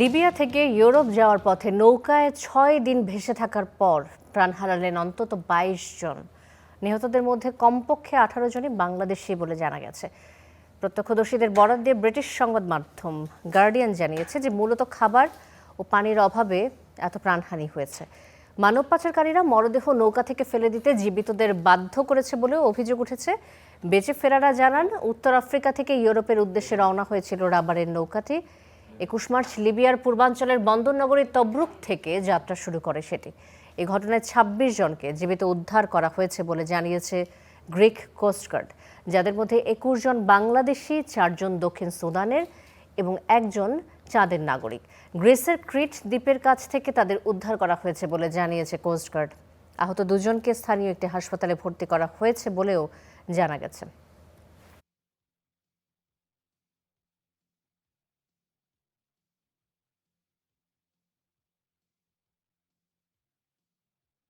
Libya থেকে Europe যাওয়ার পথে নৌকায় ৬ দিন ভেসে থাকার পর প্রাণ হারালেন অন্তত ২২ জন। নিহতদের মধ্যে কমপক্ষে ১৮ জনই বাংলাদেশি বলে জানা গেছে। প্রত্যক্ষদর্শীদের বরাত দিয়ে ব্রিটিশ সংবাদ মাধ্যম গার্ডিয়ান জানিয়েছে যে মূলত খাবার ও পানির অভাবে এত প্রাণহানি হয়েছে। মানব পাচারকারীরা মরদেহ নৌকা থেকে ফেলে দিতে জীবিতদের বাধ্য করেছে বলেও অভিযোগ উঠেছে। বেঁচে ফেরারা জানান, উত্তর আফ্রিকা থেকে ইউরোপের উদ্দেশ্যে রওনা হয়েছিল রাবারের নৌকাটি। ২১ মার্চ লিবিয়ার পূর্বাঞ্চলের বন্দরনগরী তব্রুক থেকে যাত্রা শুরু করে সেটি। এই ঘটনায় ২৬ জনকে জীবিত উদ্ধার করা হয়েছে বলে জানিয়েছে গ্রিক কোস্টগার্ড, যাদের মধ্যে ২১ জন বাংলাদেশি, ৪ জন দক্ষিণ সুদানের এবং ১ জন চাঁদের নাগরিক। গ্রিসের ক্রিট দ্বীপের কাছ থেকে তাদের উদ্ধার করা হয়েছে বলে জানিয়েছে কোস্টগার্ড। আহত ২ জনকে স্থানীয় একটি হাসপাতালে ভর্তি করা হয়েছে বলেও জানা গেছে।